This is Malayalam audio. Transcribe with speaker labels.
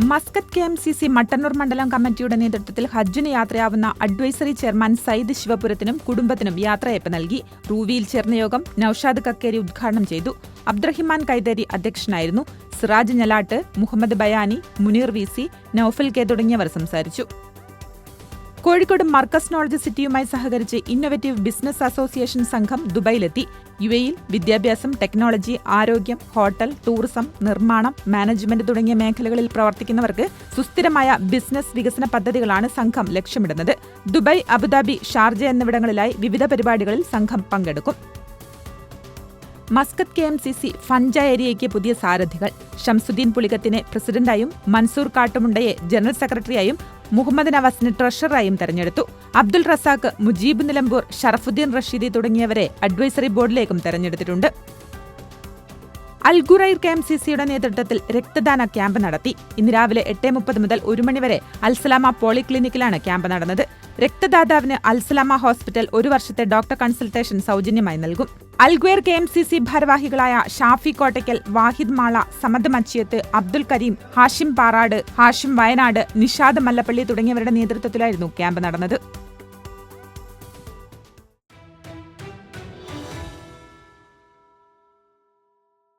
Speaker 1: മസ്കത്ത് KMCC മട്ടന്നൂർ മണ്ഡലം കമ്മിറ്റിയുടെ നേതൃത്വത്തിൽ ഹജ്ജിന് യാത്രയാവുന്ന അഡ്വൈസറി ചെയർമാൻ സയ്യിദ് ശിവപുരത്തിനും കുടുംബത്തിനും യാത്രയയപ്പ് നൽകി. റൂവിയിൽ ചേർന്ന യോഗം നൌഷാദ് കക്കേരി ഉദ്ഘാടനം ചെയ്തു. അബ്ദുറഹിമാൻ കൈതേരി അധ്യക്ഷനായിരുന്നു. സിറാജ് ഞലാട്ട്, മുഹമ്മദ് ബയാനി, മുനീർ VC, നൌഫൽ K തുടങ്ങിയവർ സംസാരിച്ചു. കോഴിക്കോട് മർക്കസ് നോളജ് സിറ്റിയുമായി സഹകരിച്ച് ഇന്നൊവേറ്റീവ് ബിസിനസ് അസോസിയേഷൻ സംഘം ദുബൈയിലെത്തി. UAEയിൽ വിദ്യാഭ്യാസം, ടെക്നോളജി, ആരോഗ്യം, ഹോട്ടൽ, ടൂറിസം, നിർമ്മാണം, മാനേജ്മെന്റ് തുടങ്ങിയ മേഖലകളിൽ പ്രവർത്തിക്കുന്നവർക്ക് സുസ്ഥിരമായ ബിസിനസ് വികസന പദ്ധതികളാണ് സംഘം ലക്ഷ്യമിടുന്നത്. ദുബൈ, അബുദാബി, ഷാർജ എന്നിവിടങ്ങളിലായി വിവിധ പരിപാടികളിൽ സംഘം പങ്കെടുക്കും. മസ്കത്ത് KMCC ഫഞ്ച ഏരിയയ്ക്ക് പുതിയ സാരഥികൾ. ഷംസുദ്ദീൻ പുളിക്കത്തിനെ പ്രസിഡന്റായും മൻസൂർ കാട്ടുമുണ്ടയെ ജനറൽ സെക്രട്ടറിയായും മുഹമ്മദ് നവാസിനെ ട്രഷററായും തെരഞ്ഞെടുത്തു. അബ്ദുൾ റസാഖ്, മുജീബ് നിലമ്പൂർ, ഷറഫുദ്ദീൻ റഷീദി തുടങ്ങിയവരെ അഡ്വൈസറി ബോർഡിലേക്കും തെരഞ്ഞെടുത്തിട്ടുണ്ട്. അൽഗുറൈർ KMCCയുടെ നേതൃത്വത്തിൽ രക്തദാന ക്യാമ്പ് നടത്തി. ഇന്ന് രാവിലെ 8:30 മുതൽ 1 മണിവരെ അൽസലാമ പോളിക്ലിനിക്കിലാണ് ക്യാമ്പ് നടന്നത്. രക്തദാതാവിന് അൽസലാമ ഹോസ്പിറ്റൽ 1 വർഷത്തെ ഡോക്ടർ കൺസൾട്ടേഷൻ സൗജന്യമായി നൽകും. അൽഗ്വേർ KMCC ഭാരവാഹികളായ ഷാഫി കോട്ടയ്ക്കൽ, വാഹിദ് മാള, സമദ് മച്ചിയത്ത്, അബ്ദുൽ കരീം, ഹാഷിം പാറാട്, ഹാഷിം വയനാട്, നിഷാദ് മല്ലപ്പള്ളി തുടങ്ങിയവരുടെ നേതൃത്വത്തിലായിരുന്നു ക്യാമ്പ് നടന്നത്.